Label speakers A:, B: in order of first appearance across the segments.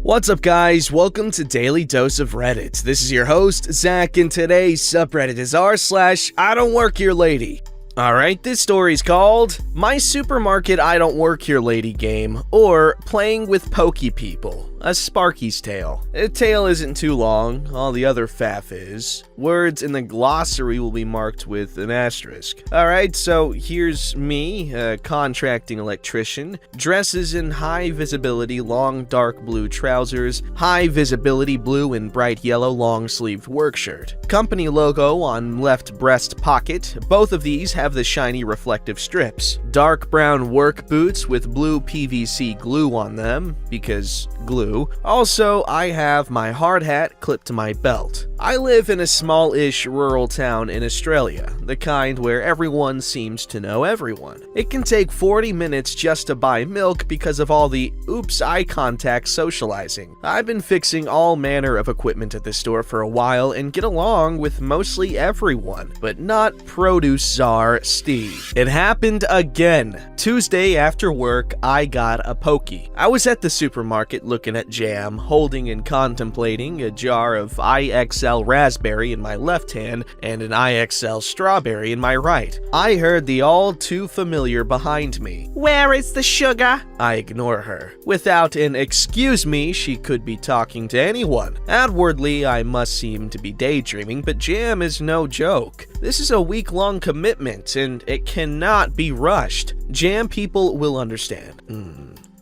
A: What's up, guys? Welcome to Daily Dose of Reddit. This is your host, Zach, and today's subreddit is r/IDontWorkHereLady. Alright, this story's called My Supermarket I Don't Work Here Lady Game, or Playing with Pokey People, a Sparky's Tale. The tale isn't too long, all the other faff is. Words in the glossary will be marked with an asterisk. Alright, so here's me, a contracting electrician, dresses in high visibility long dark blue trousers, high visibility blue and bright yellow long sleeved work shirt. Company logo on left breast pocket, both of these have the shiny reflective strips. Dark brown work boots with blue PVC glue on them, because glue. Also, I have my hard hat clipped to my belt. I live in a small-ish rural town in Australia, the kind where everyone seems to know everyone. It can take 40 minutes just to buy milk because of all the oops eye contact socializing. I've been fixing all manner of equipment at this store for a while and get along with mostly everyone, but not produce czar Steve. It happened again. Tuesday after work, I got a pokey. I was at the supermarket looking at jam, holding and contemplating a jar of IXL raspberry in my left hand and an IXL strawberry in my right. I heard the all too familiar behind me. "Where is the sugar?" I ignore her. Without an excuse me, she could be talking to anyone. Outwardly, I must seem to be daydreaming, but jam is no joke. This is a week-long commitment, and it cannot be rushed. Jam people will understand.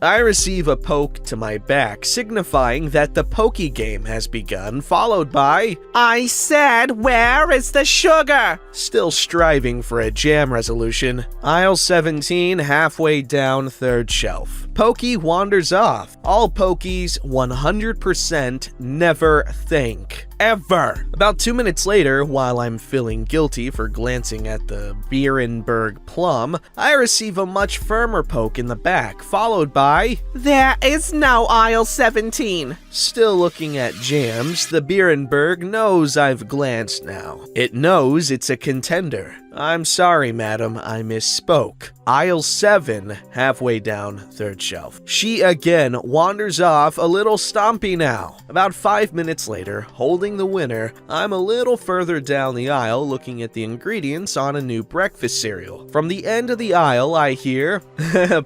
A: I receive a poke to my back, signifying that the pokey game has begun, followed by, "I said, where is the sugar?" Still striving for a jam resolution. Aisle 17, halfway down third shelf. Pokey wanders off. All pokies 100% never think. Ever. About 2 minutes later, while I'm feeling guilty for glancing at the Beerenberg plum, I receive a much firmer poke in the back, followed by, "There is no aisle 17. Still looking at jams, the Beerenberg knows I've glanced now. It knows it's a contender. "I'm sorry, madam, I misspoke. Aisle 7, halfway down third shelf." She again wanders off, a little stompy now. About 5 minutes later, holding the winner, I'm a little further down the aisle looking at the ingredients on a new breakfast cereal. From the end of the aisle, I hear,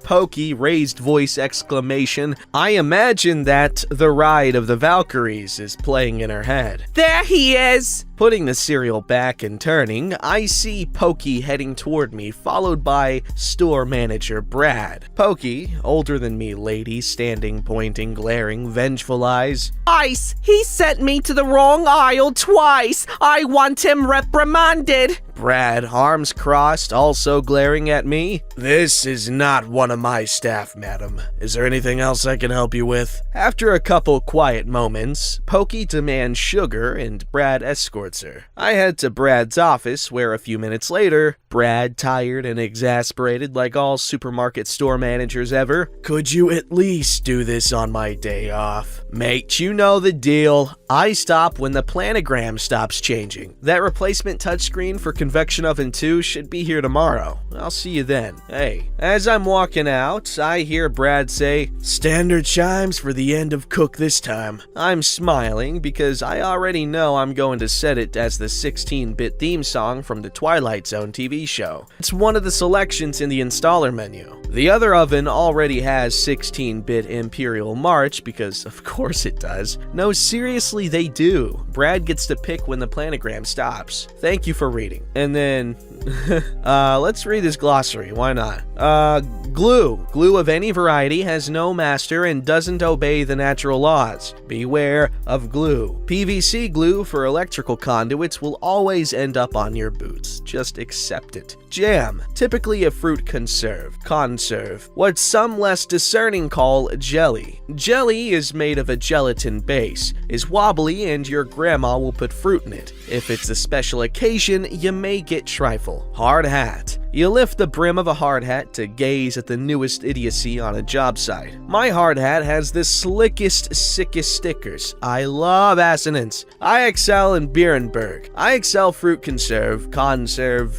A: pokey raised voice exclamation. I imagine that The Ride of the Valkyries is playing in her head. "There he is!" Putting the cereal back and turning, I see Pokey heading toward me, followed by store manager Brad. Pokey, older than me lady, standing, pointing, glaring, vengeful eyes. "Ice! He sent me to the wrong aisle twice! I want him reprimanded!" Brad, arms crossed, also glaring at me. "This is not one of my staff, madam. Is there anything else I can help you with?" After a couple quiet moments, Pokey demands sugar and Brad escorts her. I head to Brad's office, where a few minutes later, Brad, tired and exasperated like all supermarket store managers ever, "Could you at least do this on my day off?" "Mate, you know the deal. I stop when the planogram stops changing. That replacement touchscreen for Convection Oven 2 should be here tomorrow. I'll see you then. Hey." As I'm walking out, I hear Brad say, "Standard chimes for the end of Cook this time." I'm smiling because I already know I'm going to set it as the 16-bit theme song from the Twilight Zone TV show. It's one of the selections in the installer menu. The other oven already has 16-bit Imperial March because of course it does. No, seriously, they do. Brad gets to pick when the planogram stops. Thank you for reading. And then, let's read this glossary, why not? Glue. Glue of any variety has no master and doesn't obey the natural laws. Beware of glue. PVC glue for electrical conduits will always end up on your boots. Just accept it. Jam. Typically a fruit conserve. Conserve. What some less discerning call jelly. Jelly is made of a gelatin base, is wobbly, and your grandma will put fruit in it. If it's a special occasion, you may get trifle. Hard hat. You lift the brim of a hard hat to gaze at the newest idiocy on a job site. My hard hat has the slickest, sickest stickers. I love assonance. IXL and Beerenberg. IXL fruit conserve,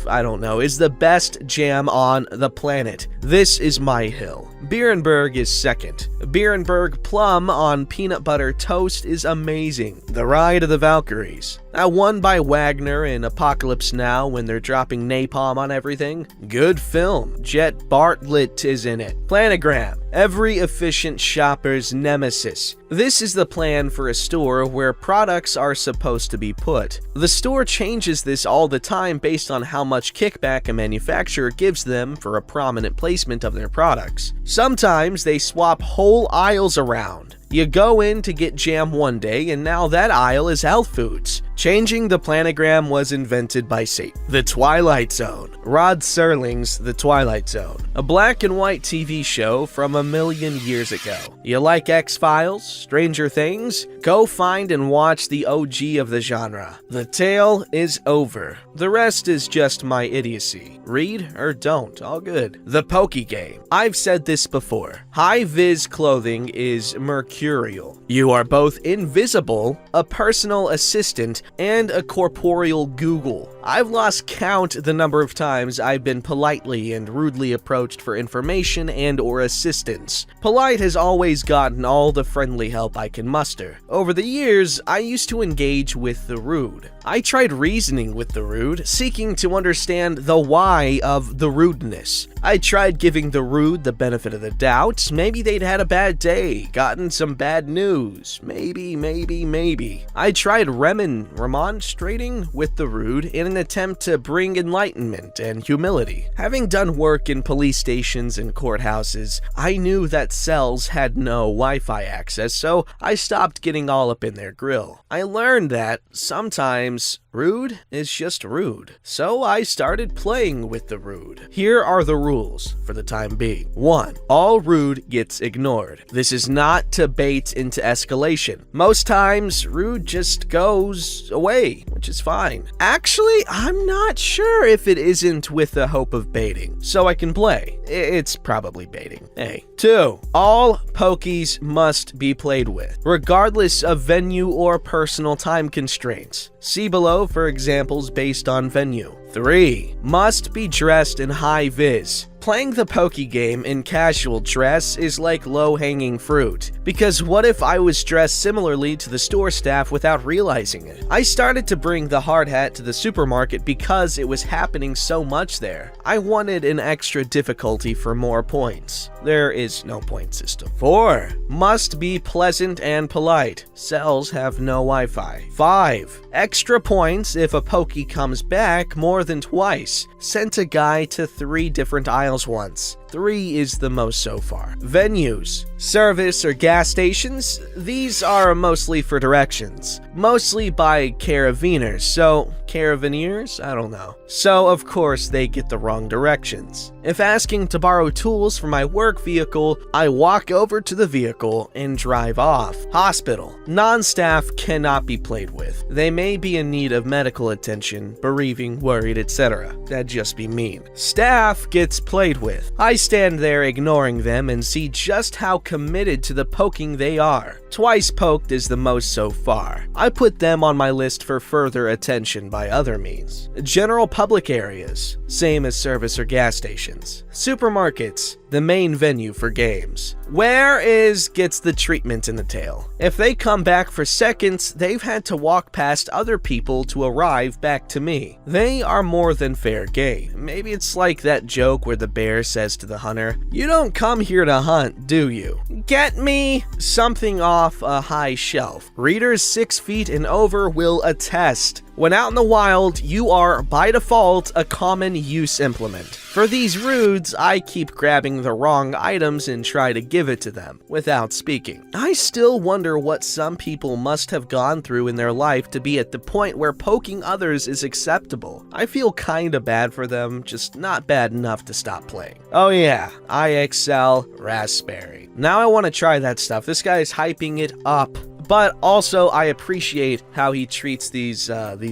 A: I don't know, is the best jam on the planet. This is my hill. Beerenberg is second. Beerenberg Plum on peanut butter toast is amazing. The Ride of the Valkyries. That one by Wagner in Apocalypse Now when they're dropping napalm on everything. Good film. Jet Bartlett is in it. Planogram. Every efficient shopper's nemesis. This is the plan for a store where products are supposed to be put. The store changes this all the time based on how much kickback a manufacturer gives them for a prominent placement of their products. Sometimes they swap whole aisles around. You go in to get jam one day, and now that aisle is health foods. Changing the planogram was invented by Satan. The Twilight Zone. Rod Serling's The Twilight Zone. A black and white TV show from a million years ago. You like X-Files? Stranger Things? Go find and watch the OG of the genre. The tale is over. The rest is just my idiocy. Read or don't, all good. The Poke Game. I've said this before. High-vis clothing is mercurial. You are both invisible, a personal assistant, and a corporeal Google. I've lost count the number of times I've been politely and rudely approached for information and or assistance. Polite has always gotten all the friendly help I can muster. Over the years, I used to engage with the rude. I tried reasoning with the rude, seeking to understand the why of the rudeness. I tried giving the rude the benefit of the doubt. Maybe they'd had a bad day, gotten some bad news. Maybe. I tried remonstrating with the rude in an attempt to bring enlightenment and humility. Having done work in police stations and courthouses, I knew that cells had no Wi-Fi access, so I stopped getting all up in their grill. I learned that sometimes rude is just rude, so I started playing with the rude. Here are the rules for the time being. 1. All rude gets ignored. This is not to bait into escalation. Most times, rude just goes away, which is fine. Actually, I'm not sure if it isn't with the hope of baiting, so I can play. It's probably baiting. Hey. 2. All pokies must be played with, regardless of venue or personal time constraints. See below for examples based on venue. 3. Must be dressed in high vis. Playing the Poke Game in casual dress is like low-hanging fruit, because what if I was dressed similarly to the store staff without realizing it? I started to bring the hard hat to the supermarket because it was happening so much there. I wanted an extra difficulty for more points. There is no point system. 4. Must be pleasant and polite. Cells have no Wi-Fi. 5. Extra points if a Poke comes back more than twice. Sent a guy to 3 different aisles once. 3 is the most so far. Venues. Service or gas stations. These are mostly for directions. Mostly by caravaneers, so caravaneers? I don't know. So of course they get the wrong directions. If asking to borrow tools for my work vehicle, I walk over to the vehicle and drive off. Hospital. Non-staff cannot be played with. They may be in need of medical attention, bereaving, worried, etc. That'd just be mean. Staff gets played with. I stand there ignoring them and see just how committed to the poking they are. Twice poked is the most so far. I put them on my list for further attention by other means. General public areas, same as service or gas stations. Supermarkets, the main venue for games. Where is gets the treatment in the tale. If they come back for seconds, they've had to walk past other people to arrive back to me. They are more than fair game. Maybe it's like that joke where the bear says to the hunter, "You don't come here to hunt, do you?" Get me? Something off a high shelf. Readers 6 feet and over will attest. When out in the wild, you are, by default, a common use implement. For these rudes, I keep grabbing the wrong items and try to give it to them, without speaking. I still wonder what some people must have gone through in their life to be at the point where poking others is acceptable. I feel kinda bad for them, just not bad enough to stop playing. Oh yeah, IXL Raspberry. Now I want to try that stuff. This guy is hyping it up. But also, I appreciate how he treats these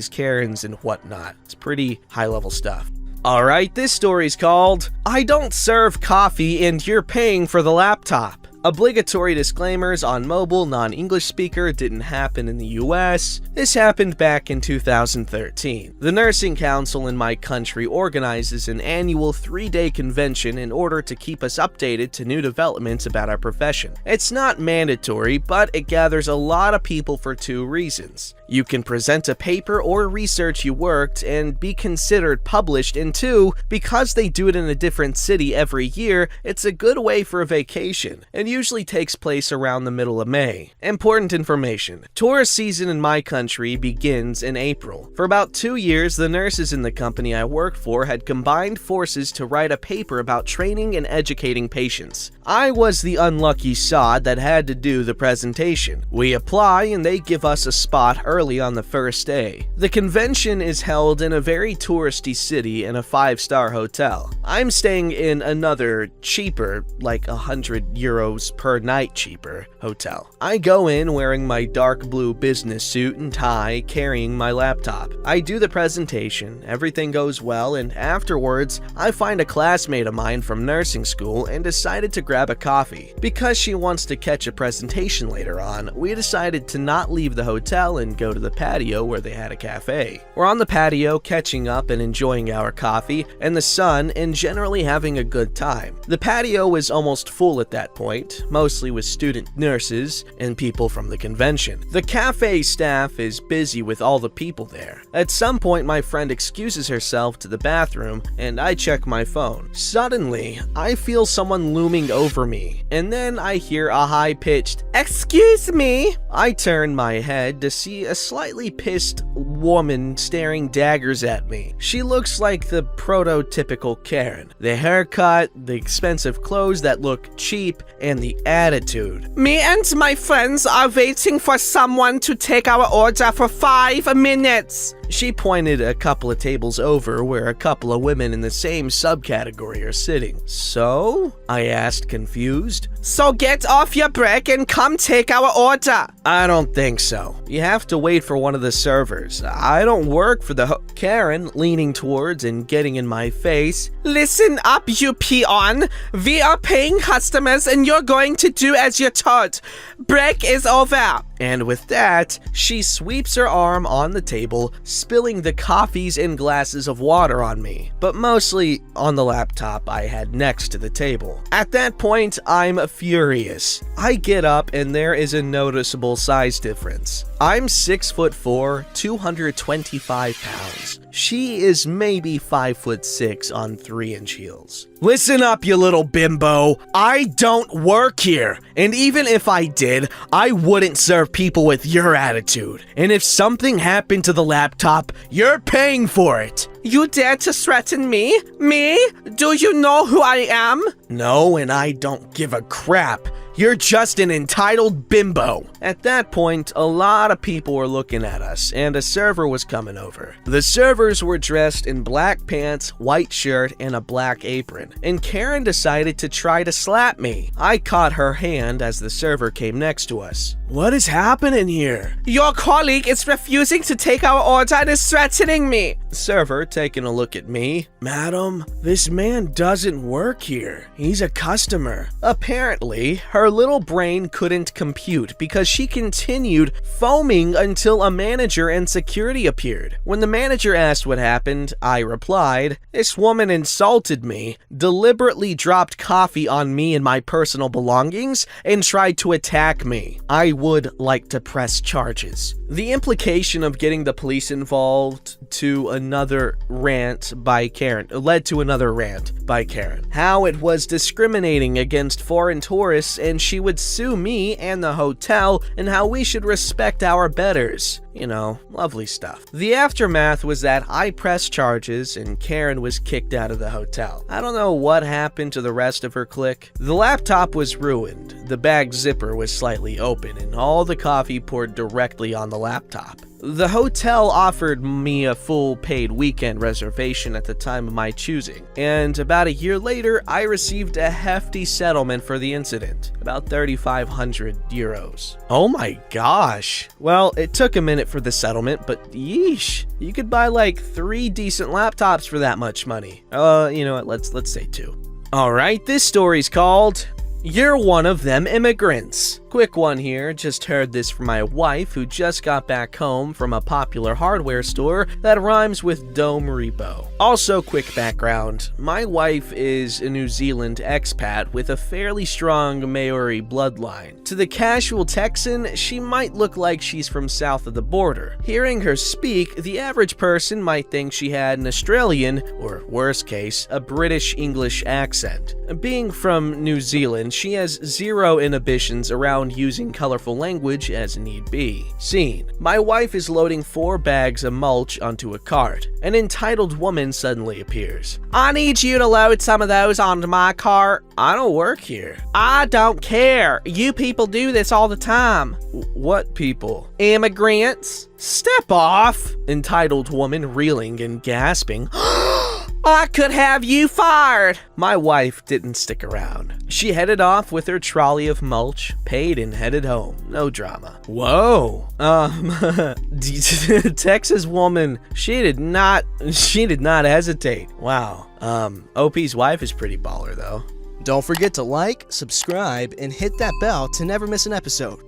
A: Karens and whatnot. It's pretty high-level stuff. Alright, this story's called, I Don't Serve Coffee and You're Paying for the Laptop. Obligatory disclaimers on mobile, non-English speaker didn't happen in the US. This happened back in 2013. The Nursing Council in my country organizes an annual 3-day convention in order to keep us updated to new developments about our profession. It's not mandatory, but it gathers a lot of people for 2 reasons. You can present a paper or research you worked and be considered published, and 2, because they do it in a different city every year, it's a good way for a vacation, and usually takes place around the middle of May. Important information. Tourist season in my country begins in April. For about 2 years, the nurses in the company I worked for had combined forces to write a paper about training and educating patients. I was the unlucky sod that had to do the presentation. We apply and they give us a spot early on the first day. The convention is held in a very touristy city in a 5-star hotel. I'm staying in another cheaper, like €100 per night cheaper, hotel. I go in wearing my dark blue business suit and tie, carrying my laptop. I do the presentation, everything goes well, and afterwards, I find a classmate of mine from nursing school and decided to grab a coffee. Because she wants to catch a presentation later on, we decided to not leave the hotel and go to the patio where they had a cafe. We're on the patio catching up and enjoying our coffee and the sun and generally having a good time. The patio was almost full at that point, mostly with student nurses and people from the convention. The cafe staff is busy with all the people there. At some point, my friend excuses herself to the bathroom and I check my phone. Suddenly, I feel someone looming over me, and then I hear a high-pitched, "Excuse me!" I turn my head to see a slightly pissed woman staring daggers at me. She looks like the prototypical Karen. The haircut, the expensive clothes that look cheap, and the attitude. "Me and my friends are waiting for someone to take our order for 5 minutes." She pointed a couple of tables over where a couple of women in the same subcategory are sitting. "So?" I asked, confused. "So get off your break and come take our order." "I don't think so. You have to wait for one of the servers. I don't work for the Karen, leaning towards and getting in my face. "Listen up, you peon. We are paying customers and you're going to do as you're told. Break is over." And with that, she sweeps her arm on the table, spilling the coffees and glasses of water on me, but mostly on the laptop I had next to the table. At that point, I'm furious. I get up and there is a noticeable size difference. I'm 6'4", 225 pounds. She is maybe 5'6" on 3-inch heels. "Listen up, you little bimbo. I don't work here. And even if I did, I wouldn't serve people with your attitude. And if something happened to the laptop, you're paying for it." "You dare to threaten me? Me? Do you know who I am?" "No, and I don't give a crap. You're just an entitled bimbo." At that point, a lot of people were looking at us, and a server was coming over. The servers were dressed in black pants, white shirt, and a black apron, and Karen decided to try to slap me. I caught her hand as the server came next to us. "What is happening here?" "Your colleague is refusing to take our order and is threatening me." Server taking a look at me. "Madam, this man doesn't work here. He's a customer." Apparently, her little brain couldn't compute because she continued foaming until a manager and security appeared. When the manager asked what happened, I replied, "This woman insulted me, deliberately dropped coffee on me and my personal belongings, and tried to attack me. I would like to press charges." The implication of getting the police involved led to another rant by Karen. How it was discriminating against foreign tourists and she would sue me and the hotel, and how we should respect our betters. You know, lovely stuff. The aftermath was that I pressed charges and Karen was kicked out of the hotel. I don't know what happened to the rest of her clique. The laptop was ruined, the bag zipper was slightly open, and all the coffee poured directly on the laptop. The hotel offered me a full paid weekend reservation at the time of my choosing, and about a year later, I received a hefty settlement for the incident, about 3,500 euros. Oh my gosh. Well, it took a minute for the settlement, but yeesh, you could buy like 3 decent laptops for that much money. You know what, let's say 2. Alright, this story's called You're one of them immigrants. Quick one here, just heard this from my wife who just got back home from a popular hardware store that rhymes with Dome Repo. Also, quick background, my wife is a New Zealand expat with a fairly strong Maori bloodline. To the casual Texan, she might look like she's from south of the border. Hearing her speak, the average person might think she had an Australian, or worst case, a British English accent. Being from New Zealand, she has zero inhibitions around using colorful language as need be. Scene. My wife is loading 4 bags of mulch onto a cart. An entitled woman suddenly appears. I need you to load some of those onto my cart. I don't work here. I don't care. You people do this all the time. What people? Immigrants. Step off. Entitled woman reeling and gasping. I could have you fired! My wife didn't stick around. She headed off with her trolley of mulch, paid and headed home. No drama. Whoa. Texas woman, she did not hesitate. Wow. OP's wife is pretty baller though.
B: Don't forget to like, subscribe, and hit that bell to never miss an episode.